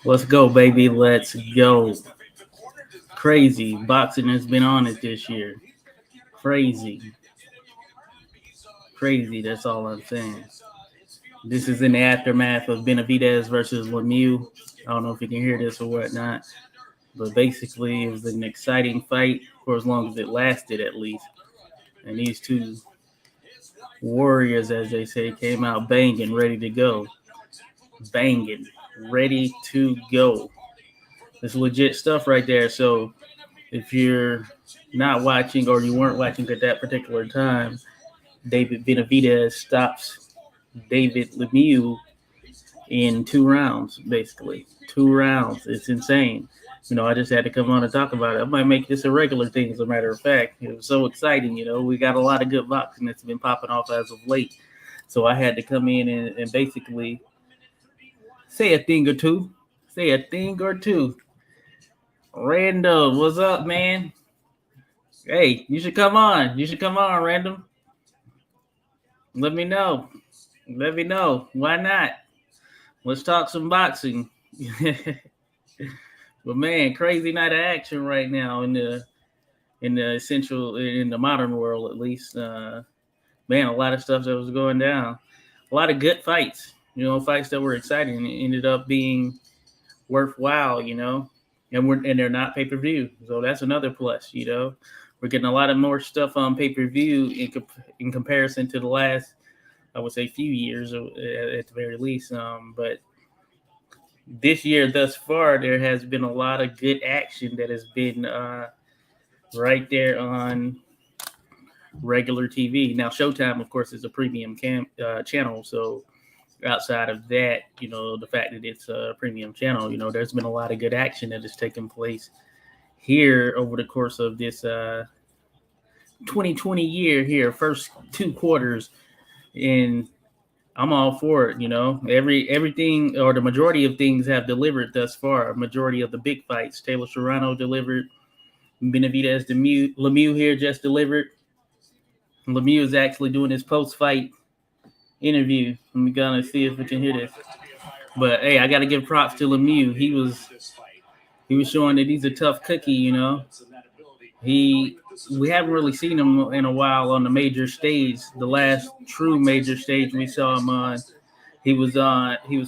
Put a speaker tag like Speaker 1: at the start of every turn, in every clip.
Speaker 1: Let's go, baby. Let's go. Crazy. Boxing has been on it this year. Crazy. Crazy. That's all I'm saying. This is in the aftermath of Benavidez versus Lemieux. I don't know if you can hear this or whatnot, but basically it was an exciting fight for as long as it lasted, at least. And these two warriors, as they say, came out banging, ready to go. Banging, ready to go. It's legit stuff right there. So if you're not watching or you weren't watching at that particular time, David Benavides stops David Lemieux in 2 rounds, basically. 2 rounds. It's insane. I just had to come on and talk about it. I might make this a regular thing, as a matter of fact. It was so exciting. We got a lot of good boxing that's been popping off as of late. So I had to come in and basically say a thing or two. Say a thing or two. Random, what's up, man? Hey, you should come on. You should come on, Random. Let me know. Let me know. Why not? Let's talk some boxing. But man, crazy night of action right now in the modern world, at least. Man, a lot of stuff that was going down. A lot of good fights. Fights that were exciting and ended up being worthwhile. And they're not pay per view, so that's another plus. We're getting a lot of more stuff on pay per view in comparison to the last, I would say, few years at the very least. But this year thus far, there has been a lot of good action that has been right there on regular TV. Now, Showtime, of course, is a premium channel, so outside of that, the fact that it's a premium channel, there's been a lot of good action that has taken place here over the course of this 2020 year here, first 2 quarters, and I'm all for it. Everything or the majority of things have delivered thus far. A majority of the big fights, Taylor Serrano delivered, Benavidez Lemieux here just delivered. Lemieux is actually doing his post-fight interview. I'm gonna see if we can hear this. But hey, I got to give props to Lemieux. He was showing that he's a tough cookie. We haven't really seen him in a while on the major stage. The last true major stage we saw him on, he was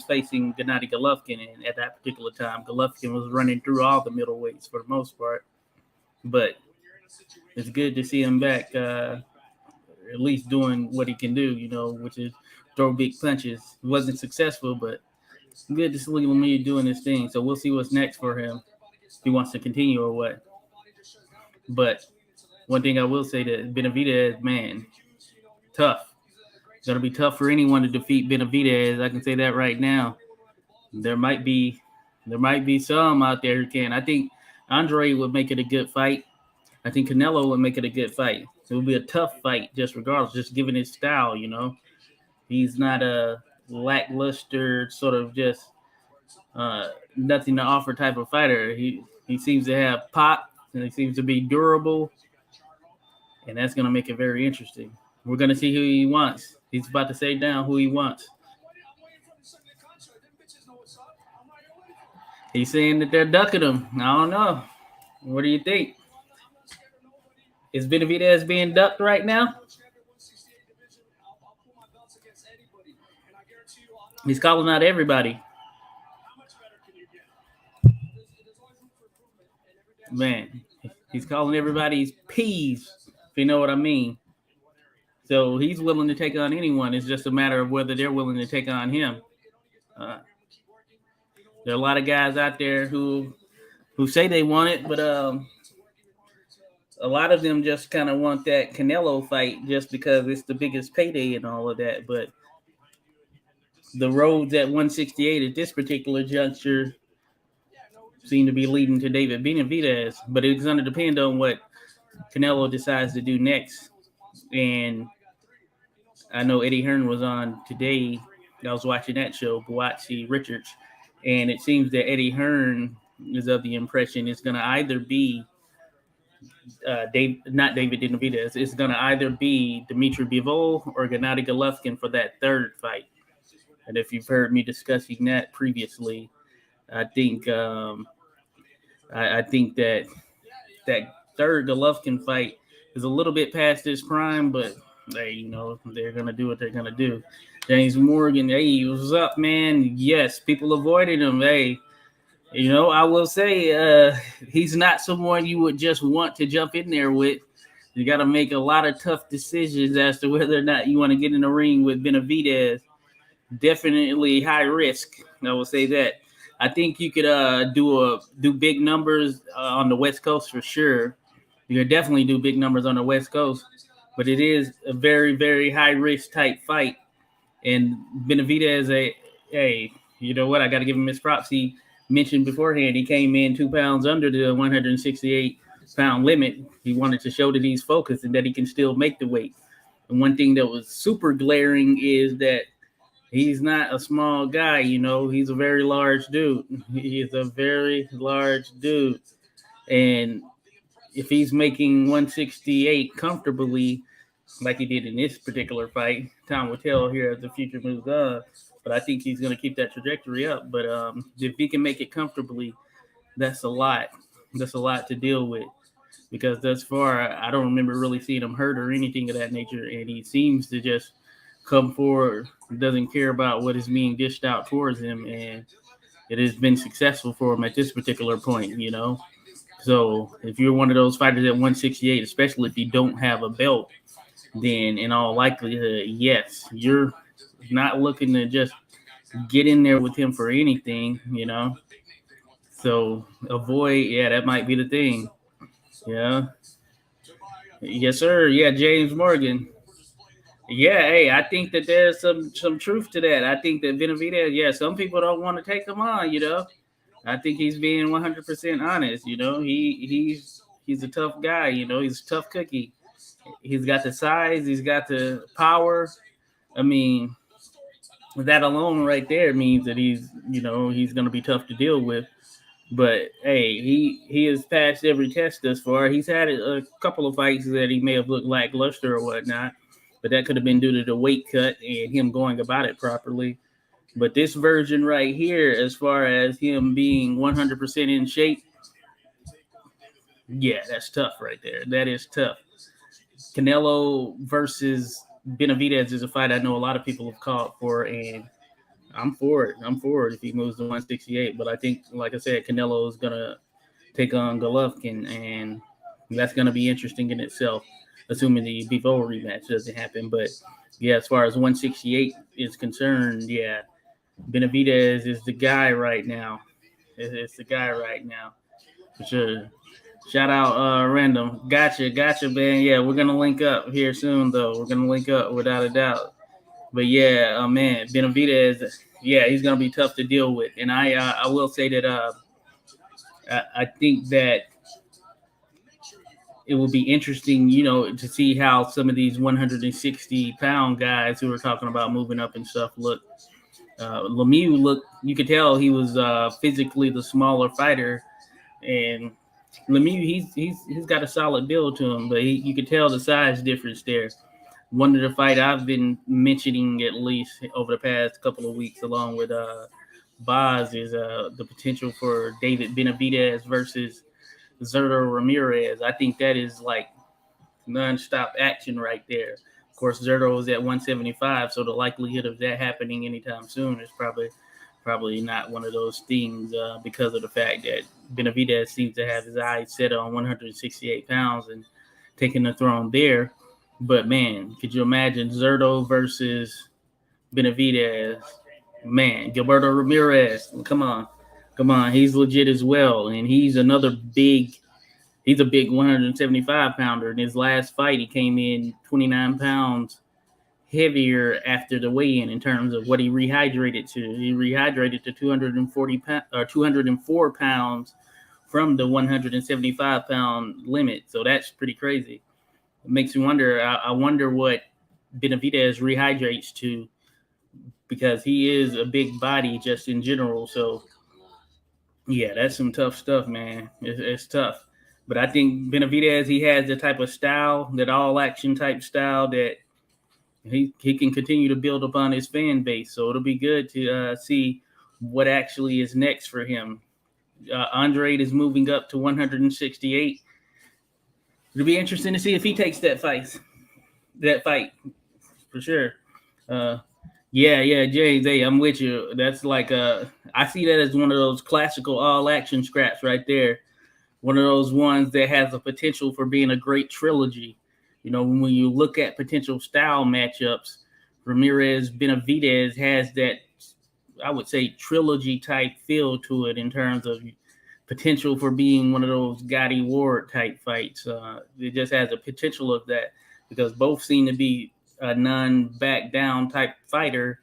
Speaker 1: facing Gennady Golovkin, and at that particular time, Golovkin was running through all the middleweights for the most part. But it's good to see him back, at least doing what he can do, which is throw big punches. He wasn't successful, but good to see Lemieux doing this thing. So we'll see what's next for him. If he wants to continue or what. But one thing I will say that Benavidez, man, tough. It's gonna be tough for anyone to defeat Benavidez. I can say that right now. There might be some out there who can. I think Andre would make it a good fight. I think Canelo would make it a good fight. It would be a tough fight, just regardless, just given his style. He's not a lackluster sort of just nothing to offer type of fighter. He seems to have pop, and he seems to be durable, and that's going to make it very interesting. We're going to see who he wants. He's about to say down who he wants. He's saying that they're ducking him. I don't know. What do you think? Is Benavidez being ducked right now? He's calling out everybody. Man, he's calling everybody's peas, if you know what I mean. So he's willing to take on anyone. It's just a matter of whether they're willing to take on him. There are a lot of guys out there who say they want it, but a lot of them just kind of want that Canelo fight just because it's the biggest payday and all of that. But the roads at 168 at this particular juncture seem to be leading to David Benavidez, but it's going to depend on what Canelo decides to do next. And I know Eddie Hearn was on today. I was watching that show, Buatsi Richards, and it seems that Eddie Hearn is of the impression it's going to either be not David Benavidez. It's going to either be Dmitry Bivol or Gennady Golovkin for that third fight. And if you've heard me discussing that previously, I think I think that third Golovkin fight is a little bit past his prime, but hey, they're gonna do what they're gonna do. James Morgan, hey, what's up, man? Yes, people avoided him. Hey, I will say he's not someone you would just want to jump in there with. You got to make a lot of tough decisions as to whether or not you want to get in the ring with Benavidez. Definitely high risk. I will say that. I think you could do big numbers on the West Coast for sure. You could definitely do big numbers on the West Coast, but it is a very, very high risk type fight. And Benavidez, hey, you know what? I got to give him his props. He mentioned beforehand he came in 2 pounds under the 168-pound limit. He wanted to show that he's focused and that he can still make the weight. And one thing that was super glaring is that he's not a small guy, he's a very large dude. He is a very large dude. And if he's making 168 comfortably, like he did in this particular fight, time will tell here as the future moves on. But I think he's going to keep that trajectory up. But if he can make it comfortably, that's a lot. That's a lot to deal with. Because thus far, I don't remember really seeing him hurt or anything of that nature. And he seems to just come forward, doesn't care about what is being dished out towards him. And it has been successful for him at this particular point, So if you're one of those fighters at 168, especially if you don't have a belt, then in all likelihood, yes, you're not looking to just get in there with him for anything, So avoid, that might be the thing. Yeah. Yes, sir. Yeah, James Morgan. Yeah, hey, I think that there's some truth to that. I think that Benavidez, some people don't want to take him on, I think he's being 100% honest, he's a tough guy, he's a tough cookie. He's got the size, he's got the power. I mean, that alone right there means that he's going to be tough to deal with. But hey, he has passed every test thus far. He's had a couple of fights that he may have looked lackluster or whatnot, but that could have been due to the weight cut and him going about it properly. But this version right here, as far as him being 100% in shape, yeah, that's tough right there. That is tough. Canelo versus Benavidez is a fight I know a lot of people have called for, and I'm for it. I'm for it if he moves to 168. But I think, like I said, Canelo is going to take on Golovkin, and that's going to be interesting in itself, assuming the Bivol rematch doesn't happen. But, yeah, as far as 168 is concerned, yeah, Benavidez is the guy right now. It's the guy right now, for sure. Shout out Random. Gotcha, man. Yeah, we're going to link up here soon, though. We're going to link up without a doubt. But, yeah, man, Benavidez, yeah, he's going to be tough to deal with. And I will say that I think that it will be interesting, to see how some of these 160-pound guys who are talking about moving up and stuff look. Lemieux you could tell he was physically the smaller fighter, and Lemieux he's got a solid build to him, but you could tell the size difference there. One of the fight I've been mentioning at least over the past couple of weeks, along with Boz, is the potential for David Benavides versus Zurdo Ramirez. I think that is like nonstop action right there. Of course, Zurdo is at 175, so the likelihood of that happening anytime soon is probably not one of those things because of the fact that Benavidez seems to have his eyes set on 168 pounds and taking the throne there. But, man, could you imagine Zurdo versus Benavidez? Man, Gilberto Ramirez, come on. He's legit as well, and he's a big 175-pounder. In his last fight, he came in 29 pounds heavier after the weigh-in in terms of what he rehydrated to. He rehydrated to 204 pounds from the 175-pound limit, so that's pretty crazy. It makes me wonder. I wonder what Benavidez rehydrates to, because he is a big body just in general. So, yeah, that's some tough stuff, man. It's tough. But I think Benavidez, he has the type of style, that all-action type style, that he can continue to build upon his fan base. So it'll be good to see what actually is next for him. Andre is moving up to 168. It'll be interesting to see if he takes that fight. That fight for sure. Yeah, James. Hey, I'm with you. That's like I see that as one of those classical all action scraps right there. One of those ones that has a potential for being a great trilogy. When you look at potential style matchups, Ramirez Benavidez has that, I would say, trilogy type feel to it in terms of potential for being one of those Gotti Ward type fights. It just has a potential of that because both seem to be a non-back down type fighter.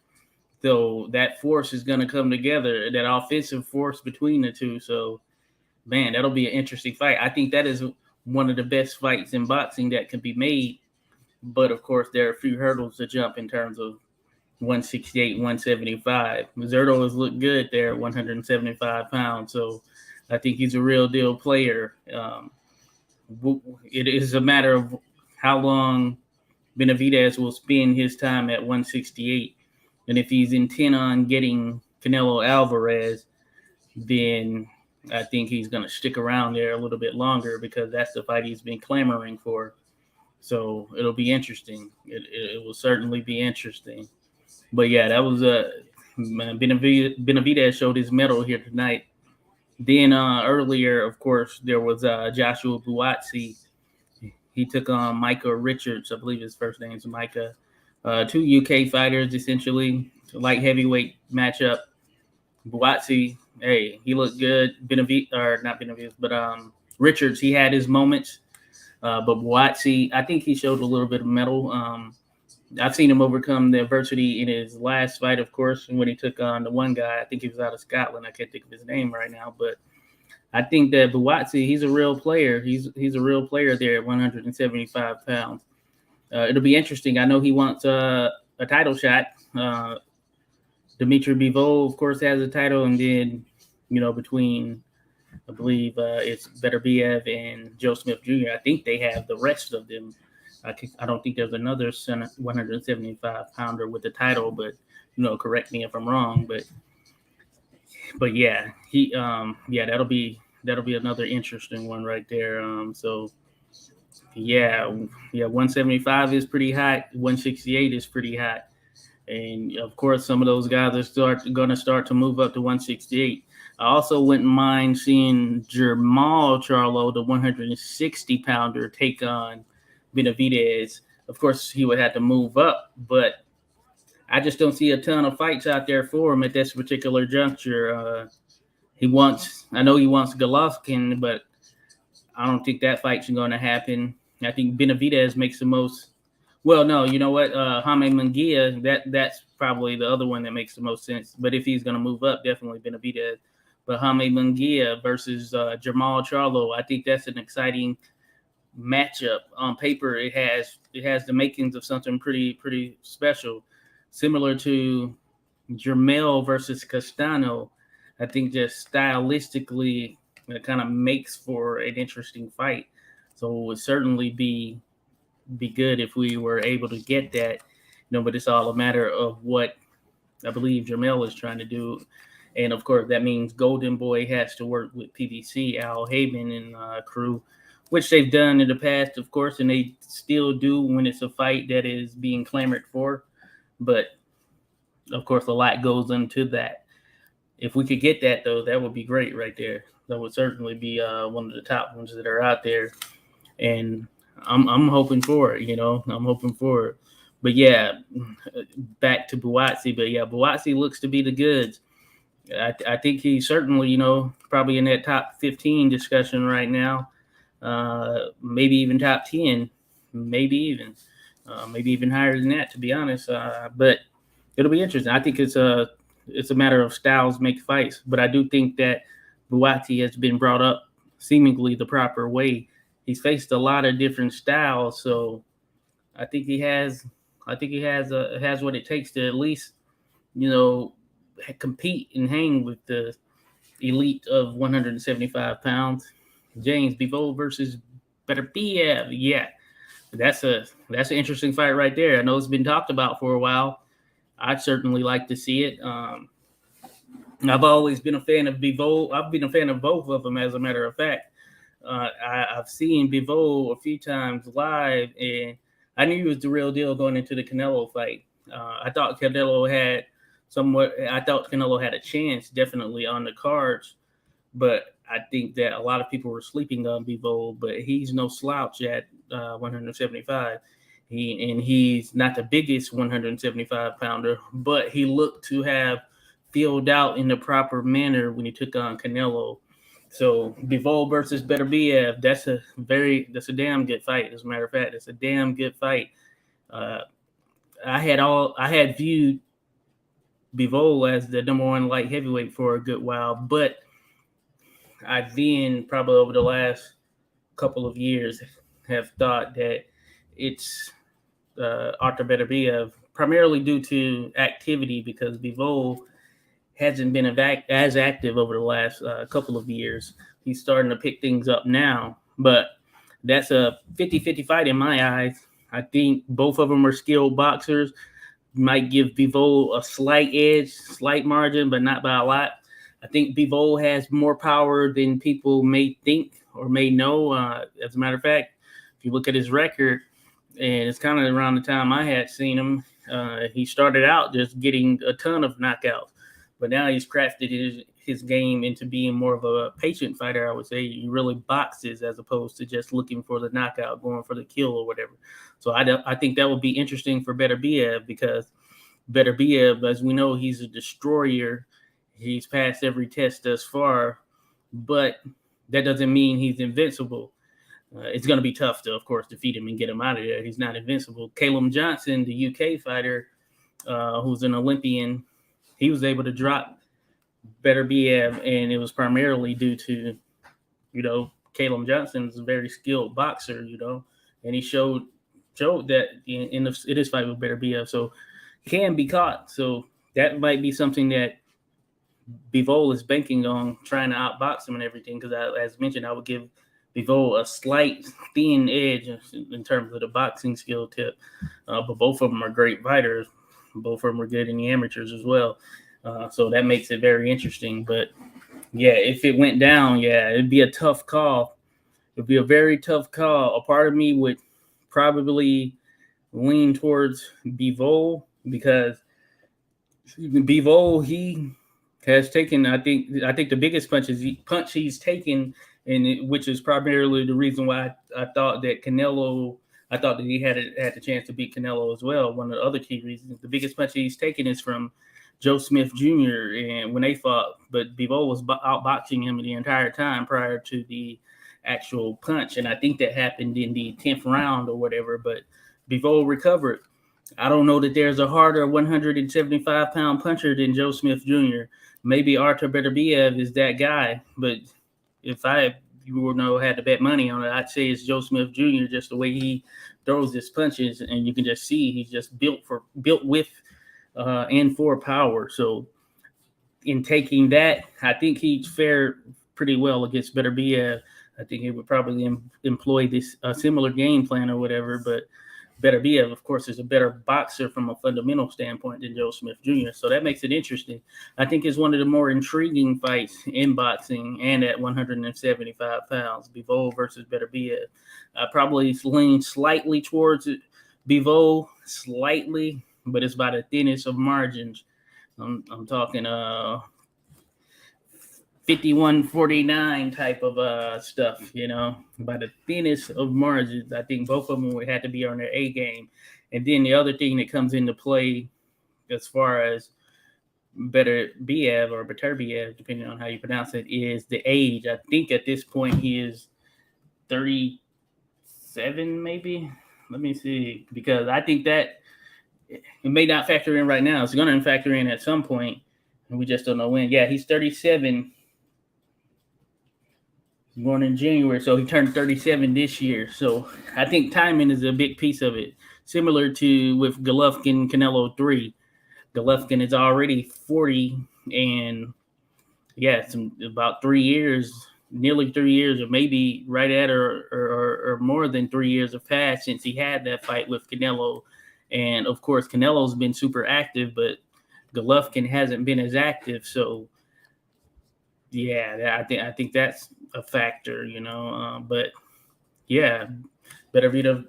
Speaker 1: So that force is going to come together, that offensive force between the two. So, man, that'll be an interesting fight. I think that is one of the best fights in boxing that can be made. But, of course, there are a few hurdles to jump in terms of 168, 175. Zerto has looked good there at 175 pounds. So I think he's a real deal player. It is a matter of how long Benavidez will spend his time at 168. And if he's intent on getting Canelo Alvarez, then I think he's going to stick around there a little bit longer because that's the fight he's been clamoring for. So it'll be interesting. It will certainly be interesting. But yeah, that was Benavidez showed his mettle here tonight. Then earlier, of course, there was Joshua Buatsi. He took on Micah Richards. I believe his first name is Micah. Two UK fighters, essentially. Light heavyweight matchup. Buatsi, hey, he looked good. Richards, he had his moments. But Buatsi, I think he showed a little bit of mettle. I've seen him overcome the adversity in his last fight, of course, when he took on the one guy. I think he was out of Scotland. I can't think of his name right now, but I think that Buatsi, he's a real player. He's a real player there at 175 pounds. It'll be interesting. I know he wants a title shot. Dimitri Bivol, of course, has a title, and then between I believe it's Beterbiev and Joe Smith Jr. I think they have the rest of them. I don't think there's another 175 pounder with the title, but correct me if I'm wrong. But yeah, that'll be another interesting one right there. So yeah, 175 is pretty hot. 168 is pretty hot, and of course some of those guys are going to start to move up to 168. I also wouldn't mind seeing Jermall Charlo, the 160 pounder, take on Benavidez. Of course, he would have to move up, but I just don't see a ton of fights out there for him at this particular juncture. I know he wants Golovkin, but I don't think that fight's going to happen. I think Benavidez makes the most. Well, no, you know what? Jaime Munguia, that's probably the other one that makes the most sense. But if he's going to move up, definitely Benavidez. But Jaime Munguia versus Jermall Charlo, I think that's an exciting matchup. On paper, it has the makings of something pretty special, similar to Jermell versus Castano. I think just stylistically, it kind of makes for an interesting fight. So it would certainly be good if we were able to get that. But it's all a matter of what I believe Jermell is trying to do. And of course, that means Golden Boy has to work with PBC, Al Heyman and crew, which they've done in the past, of course, and they still do when it's a fight that is being clamored for. But of course, a lot goes into that. If we could get that, though, that would be great right there. That would certainly be one of the top ones that are out there. And I'm hoping for it, I'm hoping for it. But yeah, back to Buatsi. But yeah, Buatsi looks to be the goods. I think he's certainly, probably in that top 15 discussion right now. Maybe even top 10, maybe even higher than that, to be honest. But it'll be interesting. I think it's a matter of styles make fights. But I do think that Buatsi has been brought up seemingly the proper way. He's faced a lot of different styles, so I think he has what it takes to at least, compete and hang with the elite of 175 pounds. James Bivol versus Beterbiev. Yeah, that's an interesting fight right there. I know it's been talked about for a while. I'd certainly like to see it. I've always been a fan of Bivol. I've been a fan of both of them, as a matter of fact. I've seen Bivol a few times live, and I knew he was the real deal going into the Canelo fight. I thought Canelo had I thought Canelo had a chance, definitely on the cards, but I think that a lot of people were sleeping on Bivol, but he's no slouch at 175. He's not the biggest 175 pounder, but he looked to have filled out in the proper manner when he took on Canelo. So Bivol versus Beterbiev, that's a damn good fight. As a matter of fact, it's a damn good fight. Uh, I had viewed Bivol as the number one light heavyweight for a good while, but I then probably over the last couple of years have thought that it's Artur Beterbiev, primarily due to activity, because Bivol hasn't been as active over the last couple of years. He's starting to pick things up now, but that's a 50-50 fight in my eyes. I think both of them are skilled boxers. Might give Bivol a slight edge, slight margin, but not by a lot. I think Bivol has more power than people may think or may know. As a matter of fact, if you look at his record, and it's kind of around the time I had seen him, he started out just getting a ton of knockouts, but now he's crafted his game into being more of a patient fighter, I would say. He really boxes as opposed to just looking for the knockout, going for the kill or whatever. So I think that would be interesting for Beterbiev, because Beterbiev, as we know, he's a destroyer. He's passed every test thus far, but that doesn't mean he's invincible. It's going to be tough to, of course, defeat him and get him out of there. He's not invincible. Caleb Johnson, the UK fighter, who's an Olympian, he was able to drop Beterbiev, and it was primarily due to, Caleb Johnson's a very skilled boxer, and he showed that in his fight with Beterbiev, so can be caught. So that might be something that Bivol is banking on, trying to outbox him and everything, because as mentioned, I would give Bivol a slight thin edge in terms of the boxing skill tip. But both of them are great fighters. Both of them are good in the amateurs as well. So that makes it very interesting. But yeah, if it went down, it'd be a tough call. It'd be a very tough call. A part of me would probably lean towards Bivol, because Bivol, he has taken, I think the biggest punch he's taken, and which is primarily the reason why I thought that he had the chance to beat Canelo as well. One of the other key reasons, the biggest punch he's taken is from Joe Smith Jr. and when they fought, but Bivol was outboxing him the entire time prior to the actual punch, and I think that happened in the 10th round or whatever. But Bivol recovered. I don't know that there's a harder 175-pound puncher than Joe Smith Jr. Maybe Artur Beterbiev is that guy, but if had to bet money on it, I'd say it's Joe Smith Jr. Just the way he throws his punches, and you can just see he's just built with and for power. So in taking that, I think he'd fare pretty well against Beterbiev. I think he would probably employ this similar game plan or whatever, but Beterbiev, of course, is a better boxer from a fundamental standpoint than Joe Smith Jr., so that makes it interesting. I think it's one of the more intriguing fights in boxing and at 175 pounds, Bivol versus Beterbiev. I probably lean slightly towards Bivol, slightly, but it's by the thinnest of margins. I'm talking 51-49 type of stuff, by the thinnest of margins. I think both of them would have to be on their A game. And then the other thing that comes into play as far as Beterbiev, depending on how you pronounce it, is the age. I think at this point he is 37, maybe. Let me see, because I think that it may not factor in right now. It's going to factor in at some point, and we just don't know when. Yeah, he's 37. Born in January, so he turned 37 this year. So I think timing is a big piece of it. Similar to with Golovkin, Canelo 3. Golovkin is already 40, and it's about 3 years, nearly 3 years, or maybe right at or more than 3 years have passed since he had that fight with Canelo. And of course, Canelo's been super active, but Golovkin hasn't been as active. So Yeah, I think that's a factor, but yeah, better be a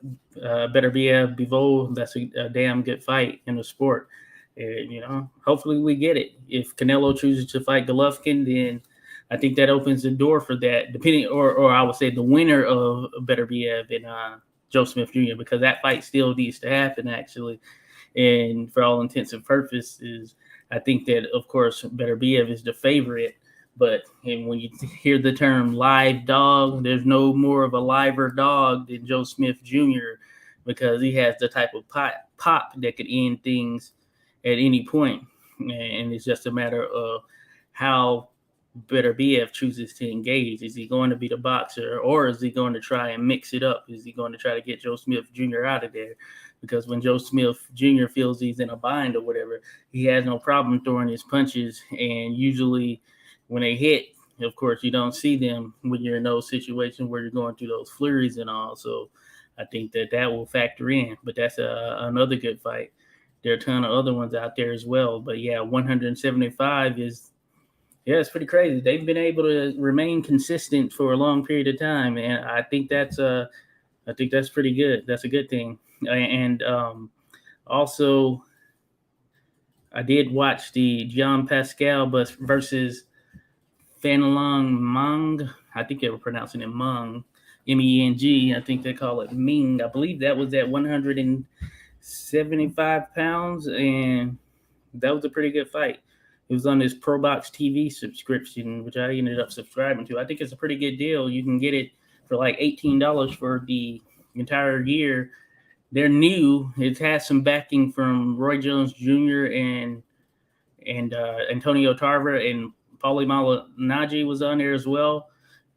Speaker 1: Bivol. That's a damn good fight in the sport. And, hopefully we get it. If Canelo chooses to fight Golovkin, then I think that opens the door for that. Depending, or I would say the winner of Beterbiev and Joe Smith Jr. because that fight still needs to happen actually. And for all intents and purposes, I think that of course Beterbiev is the favorite. But when you hear the term live dog, there's no more of a liver dog than Joe Smith Jr. because he has the type of pop that could end things at any point. And it's just a matter of how Beterbiev chooses to engage. Is he going to be the boxer or is he going to try and mix it up? Is he going to try to get Joe Smith Jr. out of there? Because when Joe Smith Jr. feels he's in a bind or whatever, he has no problem throwing his punches. And usually when they hit, of course, you don't see them when you're in those situations where you're going through those flurries and all. So I think that will factor in. But that's another good fight. There are a ton of other ones out there as well. But yeah, 175 is, it's pretty crazy. They've been able to remain consistent for a long period of time. And I think that's pretty good. That's a good thing. And also, I did watch the John Pascal versus Fanlong Meng. I think they were pronouncing it Meng, Meng. I think they call it Ming. I believe that was at 175 pounds, and that was a pretty good fight. It was on this ProBox TV subscription, which I ended up subscribing to. I think it's a pretty good deal. You can get it for like $18 for the entire year. They're new. It has some backing from Roy Jones Jr. and Antonio Tarver, and Paulie Malignaggi was on there as well.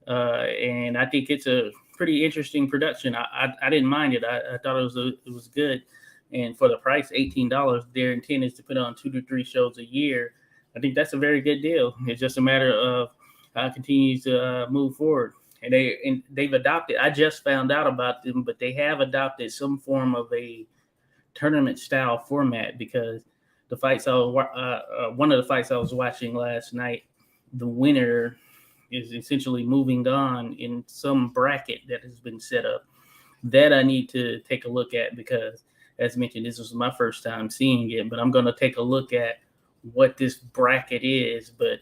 Speaker 1: And I think it's a pretty interesting production. I didn't mind it. I thought it was good. And for the price, $18, their intent is to put on 2 to 3 shows a year. I think that's a very good deal. It's just a matter of how it continues to move forward. And they've adopted. I just found out about them, but they have adopted some form of a tournament style format because the fights one of the fights I was watching last night, the winner is essentially moving on in some bracket that has been set up. That I need to take a look at because, as mentioned, this was my first time seeing it. But I'm going to take a look at what this bracket is. But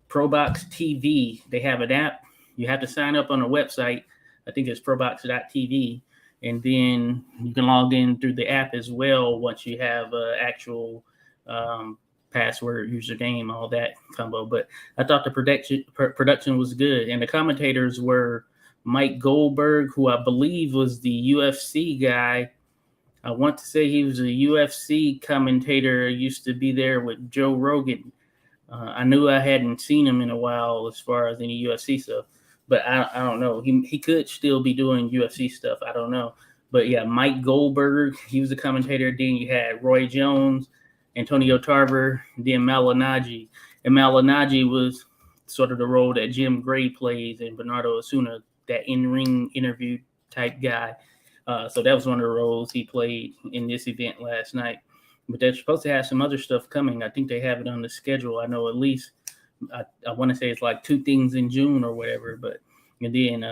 Speaker 1: ProBox TV, they have an app. You have to sign up on a website. I think it's probox.tv. And then you can log in through the app as well once you have an actual password, username, all that combo. But I thought the production was good. And the commentators were Mike Goldberg, who I believe was the UFC guy. I want to say he was a UFC commentator, used to be there with Joe Rogan. I knew I hadn't seen him in a while as far as any UFC stuff. But I don't know. He could still be doing UFC stuff. I don't know. But yeah, Mike Goldberg, he was a commentator. Then you had Roy Jones, Antonio Tarver, then Malignaggi. And Malignaggi was sort of the role that Jim Gray plays in Bernardo Osuna, that in-ring interview type guy. So that was one of the roles he played in this event last night. But they're supposed to have some other stuff coming. I think they have it on the schedule. I know at least I want to say it's like 2 things in June or whatever, but and then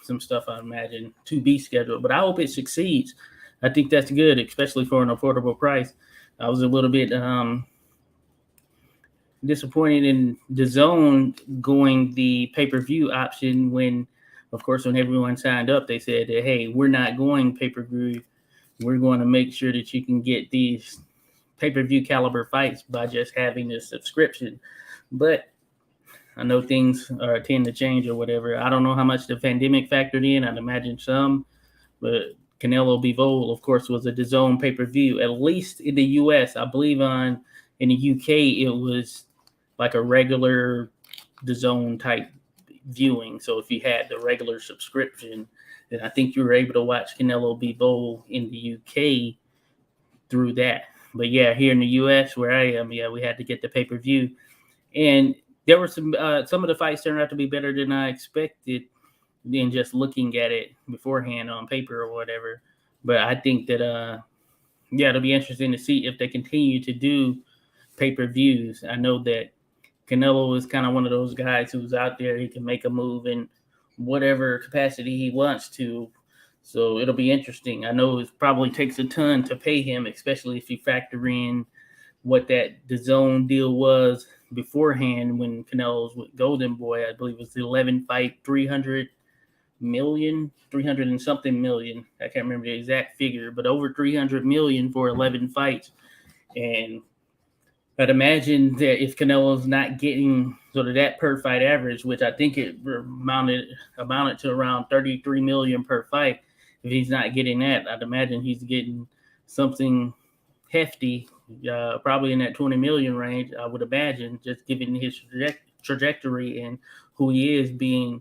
Speaker 1: some stuff I imagine to be scheduled. But I hope it succeeds. I think that's good, especially for an affordable price. I was a little bit disappointed in DAZN going the pay-per-view option when, of course, when everyone signed up, they said that, hey, we're not going pay-per-view. We're going to make sure that you can get these pay-per-view caliber fights by just having this subscription. But I know things tend to change or whatever. I don't know how much the pandemic factored in. I'd imagine some. But Canelo Bivol, of course, was a DAZN pay-per-view, at least in the U.S. I believe in the U.K. it was like a regular DAZN type viewing. So if you had the regular subscription, then I think you were able to watch Canelo Bivol in the U.K. through that. But yeah, here in the U.S. where I am, we had to get the pay-per-view. And there were some of the fights turned out to be better than I expected than just looking at it beforehand on paper or whatever. But I think that, it'll be interesting to see if they continue to do pay-per-views. I know that Canelo is kind of one of those guys who's out there. He can make a move in whatever capacity he wants to. So it'll be interesting. I know it probably takes a ton to pay him, especially if you factor in what the zone deal was beforehand when Canelo was with Golden Boy. I believe it was the 11 fight, 300 and something million. I can't remember the exact figure, but over 300 million for 11 fights. And I'd imagine that if Canelo's not getting sort of that per fight average, which I think it amounted to around 33 million per fight, if he's not getting that, I'd imagine he's getting something hefty, probably in that 20 million range, I would imagine, just given his trajectory and who he is, being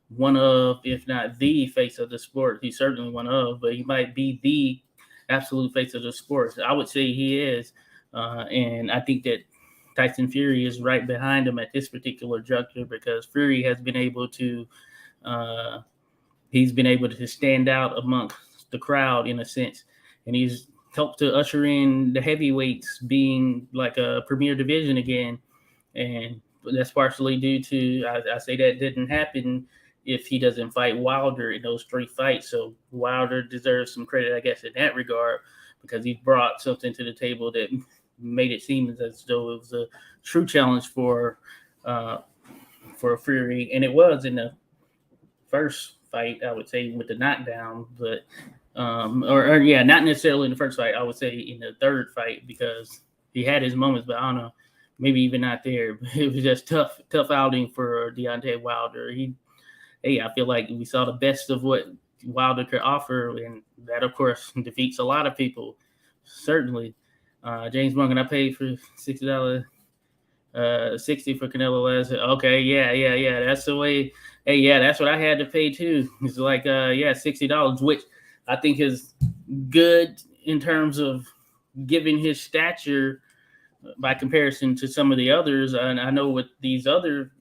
Speaker 1: one of, if not the face of the sport. He's certainly one of, but he might be the absolute face of the sport. I would say he is. And I think that Tyson Fury is right behind him at this particular juncture, because Fury has been able to stand out amongst the crowd in a sense, and he's helped to usher in the heavyweights being like a premier division again. And that's partially due to, I say that didn't happen if he doesn't fight Wilder in those 3 fights. So Wilder deserves some credit, I guess, in that regard, because he brought something to the table that made it seem as though it was a true challenge for Fury, and it was in the first fight, I would say, with the knockdown, but not necessarily in the first fight. I would say in the third fight, because he had his moments, but I don't know, maybe even not there. It was just tough outing for Deontay Wilder. I feel like we saw the best of what Wilder could offer, and that, of course, defeats a lot of people. Certainly. James Morgan, I paid for $60, 60 for Canelo last. Okay, yeah. That's the way. Hey, yeah, that's what I had to pay too. It's like, $60, which I think is good in terms of given his stature by comparison to some of the others. And I know with these other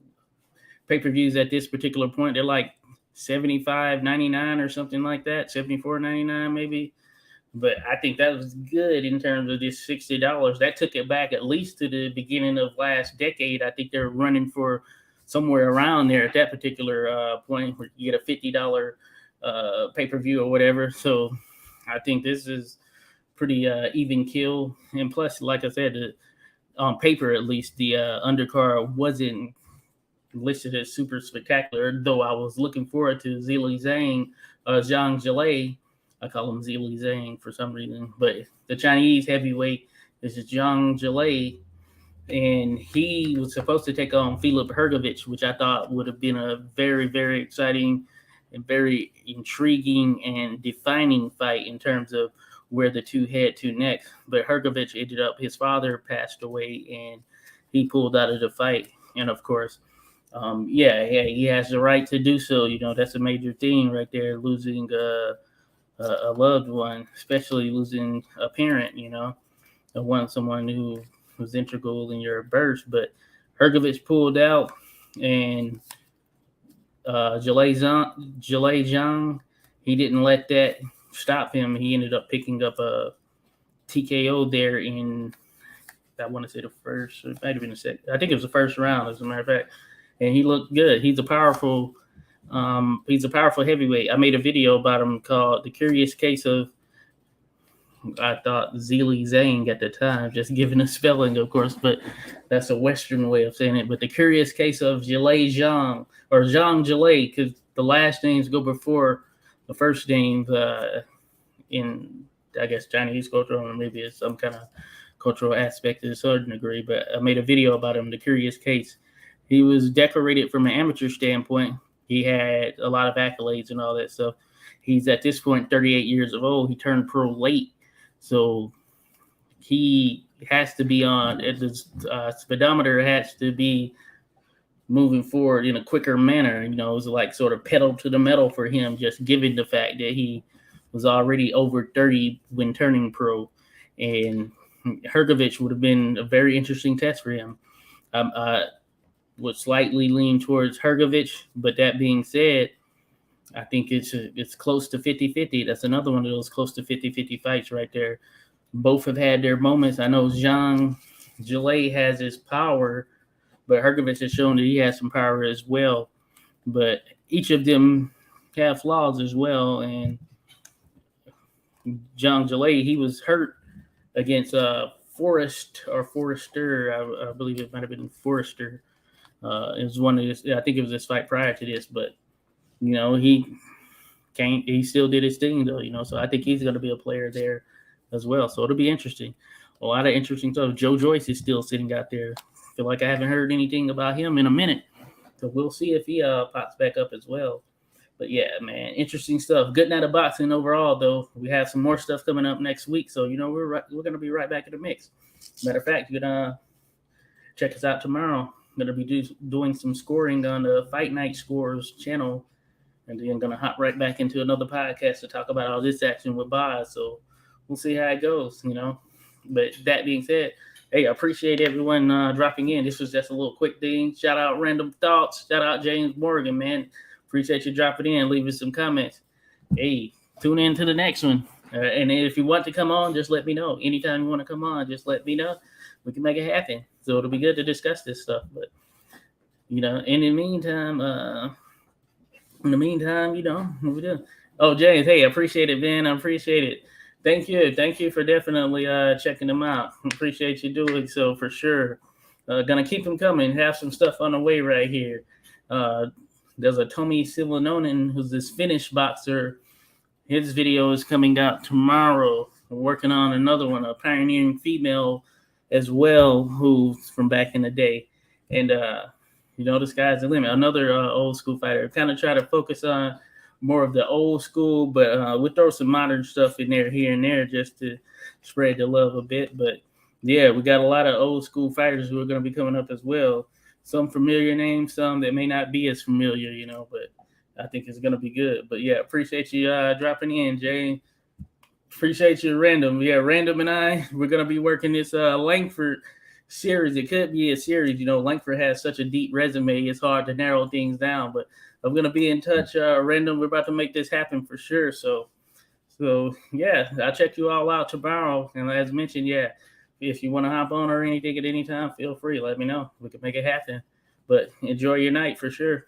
Speaker 1: pay-per-views at this particular point, they're like $75.99 or something like that, $74.99 maybe. But I think that was good in terms of this $60. That took it back at least to the beginning of last decade. I think they're running for somewhere around there at that particular point where you get a $50 pay-per-view or whatever. So I think this is pretty even kill. And plus, like I said, on paper at least, the undercard wasn't listed as super spectacular, though I was looking forward to Zhang Zhang. I call him Zhili Zhang for some reason, but the Chinese heavyweight is Zhang Zhilei, and he was supposed to take on Filip Hrgović, which I thought would have been a very, very exciting and very intriguing and defining fight in terms of where the two head to next. But Hrgović ended up, his father passed away, and he pulled out of the fight. And of course, he has the right to do so. You know, that's a major thing right there, losing a loved one, especially losing a parent, you know, someone who was integral in your birth. But Hrgović pulled out, and Zhilei Zhang, he didn't let that stop him. He ended up picking up a TKO there in, I want to say the first, it might have been the second. I think it was the first round, as a matter of fact. And he looked good. He's a powerful heavyweight. I made a video about him called The Curious Case of, I thought Zhili Zhang at the time, just giving a spelling, of course, but that's a Western way of saying it. But The Curious Case of Zhilei Zhang, or Zhang Zhilei, because the last names go before the first names in, I guess, Chinese culture, or maybe it's some kind of cultural aspect to a certain degree. But I made a video about him, The Curious Case. He was decorated from an amateur standpoint. He had a lot of accolades and all that stuff. He's at this point 38 years old. He turned pro late. So he has to be on, the speedometer has to be moving forward in a quicker manner. You know, it was like sort of pedal to the metal for him, just given the fact that he was already over 30 when turning pro. And Hrgović would have been a very interesting test for him. Would slightly lean towards Hrgović, but that being said, I think it's close to 50-50. That's another one of those close to 50-50 fights right there. Both have had their moments. I know Zhang Zhilei has his power, but Hrgovic has shown that he has some power as well. But each of them have flaws as well. And John Jalay, he was hurt against Forrester. I believe it might have been Forrester. It was one of his, I think it was his fight prior to this, but he still did his thing though, so I think he's going to be a player there as well. So it'll be interesting. A lot of interesting stuff. Joe Joyce is still sitting out there. I feel like I haven't heard anything about him in a minute. So we'll see if he pops back up as well. But yeah, man, interesting stuff. Good night of boxing overall, though. We have some more stuff coming up next week, so we're gonna be right back in the mix. Matter of fact, you're gonna check us out tomorrow. I'm gonna be doing some scoring on the Fight Night Scores channel, and then gonna hop right back into another podcast to talk about all this action with Boz. So we'll see how it goes, But that being said, hey, I appreciate everyone dropping in. This was just a little quick thing. Shout out Random Thoughts. Shout out James Morgan, man. Appreciate you dropping in, leaving some comments. Hey, tune in to the next one. And if you want to come on, just let me know. Anytime you want to come on, just let me know. We can make it happen. So it'll be good to discuss this stuff. But, in the meantime, what we do? Oh, James, hey, I appreciate it, man. I appreciate it. Thank you. Thank you for definitely checking them out. Appreciate you doing so for sure. Gonna keep them coming. Have some stuff on the way right here. There's a Tomi Silvanonen, who's this Finnish boxer. His video is coming out tomorrow. We're working on another one, a pioneering female as well, who's from back in the day. And, the sky's the limit. Another old school fighter. Kind of try to focus on more of the old school, but we'll throw some modern stuff in there here and there just to spread the love a bit. But, yeah, we got a lot of old school fighters who are going to be coming up as well. Some familiar names, some that may not be as familiar, but I think it's going to be good. But, yeah, appreciate you dropping in, Jay. Appreciate you, Random. Yeah, Random and we're going to be working this Langford series. It could be a series. Langford has such a deep resume. It's hard to narrow things down. But I'm going to be in touch, Random. We're about to make this happen for sure. So yeah, I'll check you all out tomorrow. And as mentioned, yeah, if you want to hop on or anything at any time, feel free. Let me know. We can make it happen. But enjoy your night for sure.